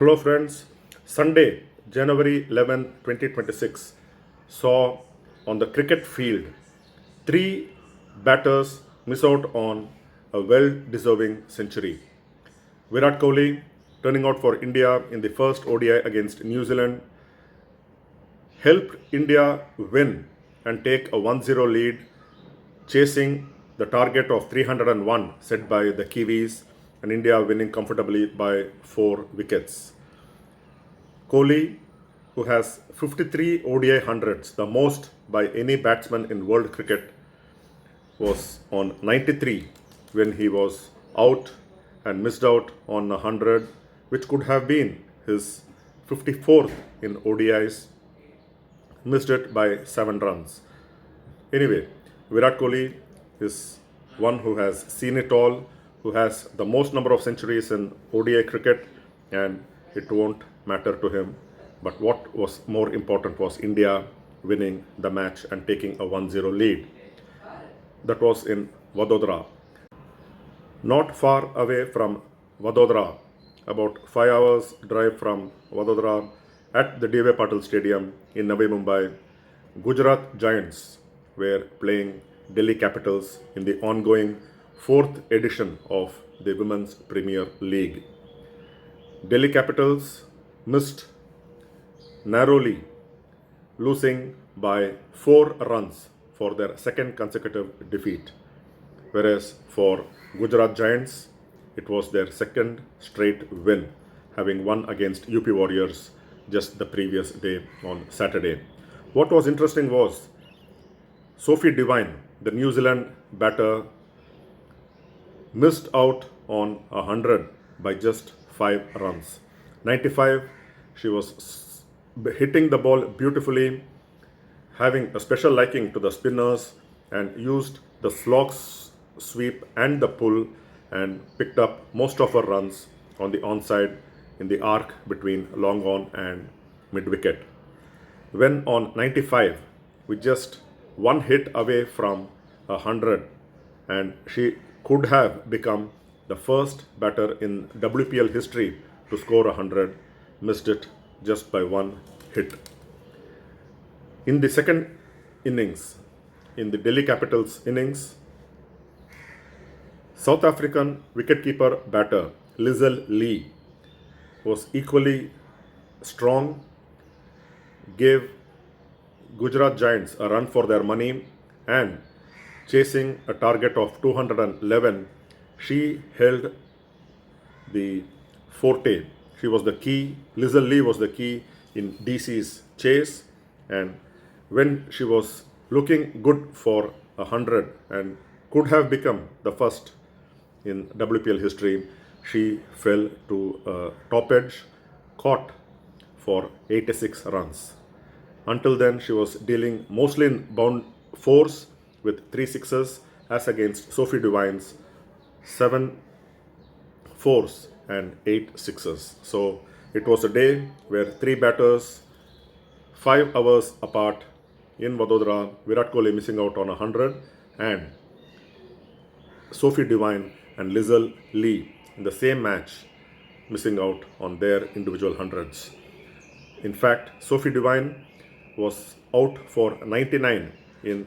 Hello, friends. Sunday, January 11, 2026, saw on the cricket field three batters miss out on a well deserving century. Virat Kohli turning out for India in the first ODI against New Zealand helped India win and take a 1-0 lead, chasing the target of 301 set by the Kiwis, and India winning comfortably by 4 wickets. Kohli, who has 53 ODI hundreds, the most by any batsman in world cricket, was on 93 when he was out and missed out on 100, which could have been his 54th in ODIs, missed it by 7 runs. Anyway, Virat Kohli is one who has seen it all, who has the most number of centuries in ODI cricket, and it won't matter to him. But what was more important was India winning the match and taking a 1-0 lead. That was in Vadodara. Not far away from Vadodara, about 5 hours drive from Vadodara, at the D.V. Patil Stadium in Navi Mumbai, Gujarat Giants were playing Delhi Capitals in the ongoing 4th edition of the Women's Premier League. Delhi Capitals missed narrowly, losing by 4 runs for their second consecutive defeat, whereas for Gujarat Giants, it was their second straight win, having won against UP Warriors just the previous day on Saturday. What was interesting was Sophie, the New Zealand batter, missed out on 100 by just 5 runs. 95, she was hitting the ball beautifully, having a special liking to the spinners, and used the slog sweep and the pull and picked up most of her runs on the onside in the arc between long on and mid wicket. When on 95, with just one hit away from 100, and she could have become the first batter in WPL history to score 100, missed it just by one hit. In the second innings, in the Delhi Capitals innings, South African wicketkeeper batter Lizel Lee was equally strong, gave Gujarat Giants a run for their money, and chasing a target of 211, she held the forte. She was the key. Lizel Lee was the key in DC's chase, and when she was looking good for 100 and could have become the first in WPL history, she fell to a top edge, caught for 86 runs. Until then, she was dealing mostly in bound fours with 3 sixes, as against Sophie Devine's 7 fours and 8 sixes. So it was a day where 3 batters, 5 hours apart in Vadodara, Virat Kohli missing out on 100, and Sophie Devine and Lizel Lee in the same match missing out on their individual hundreds. In fact, Sophie Devine was out for 99 in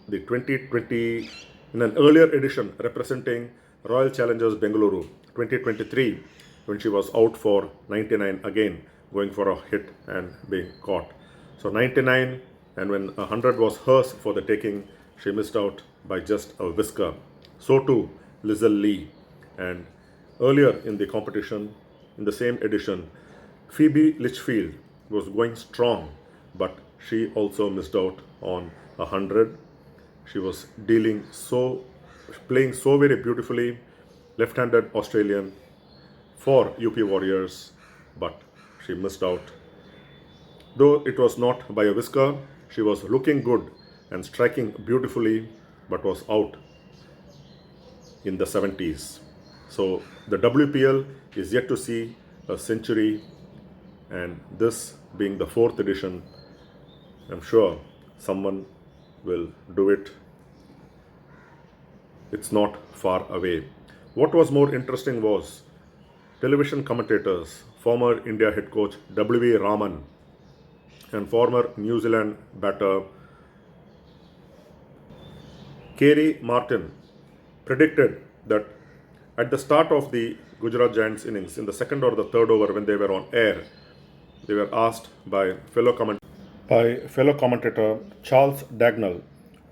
the 2020, in an earlier edition representing Royal Challengers Bengaluru 2023, when she was out for 99 again, going for a hit and being caught. So 99, and when 100 was hers for the taking, she missed out by just a whisker. So too Lizel Lee. And earlier in the competition, in the same edition, Phoebe Litchfield was going strong, but she also missed out on 100. She was playing so very beautifully, left-handed Australian for UP Warriors, but she missed out. Though it was not by a whisker, she was looking good and striking beautifully, but was out in the 70s. So the WPL is yet to see a century, and this being the 4th edition, I'm sure someone will do it. It's not far away. What was more interesting was television commentators former India head coach W.V. Raman and former New Zealand batter Kerry Martin predicted that at the start of the Gujarat Giants innings, in the second or the third over when they were on air, they were asked by fellow commentator Charles Dagnall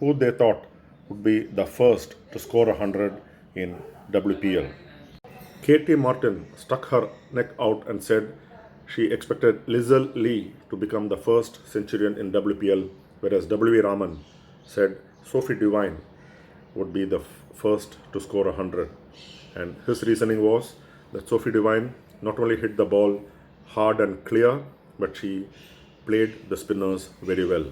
who they thought would be the first to score 100 in WPL. Katie Martin stuck her neck out and said she expected Lizzle Lee to become the first centurion in WPL, whereas W.V. Raman said Sophie Devine would be the first to score 100. And his reasoning was that Sophie Devine not only hit the ball hard and clear, but she played the spinners very well.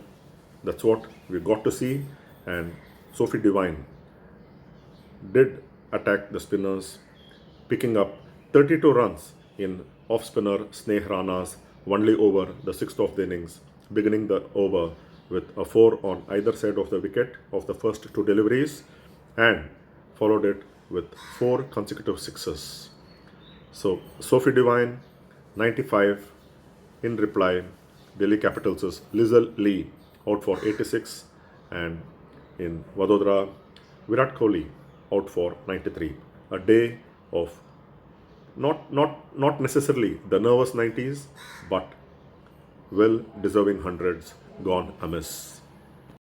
That's what we got to see, and Sophie Devine did attack the spinners, picking up 32 runs in off-spinner Sneh Rana's only over the sixth of the innings, beginning the over with a 4 on either side of the wicket of the first two deliveries and followed it with 4 consecutive sixes. So Sophie Devine 95. In reply, Delhi Capitals' Lizzle Lee out for 86, and in Vadodara, Virat Kohli out for 93. A day of not necessarily the nervous 90s, but well deserving hundreds gone amiss.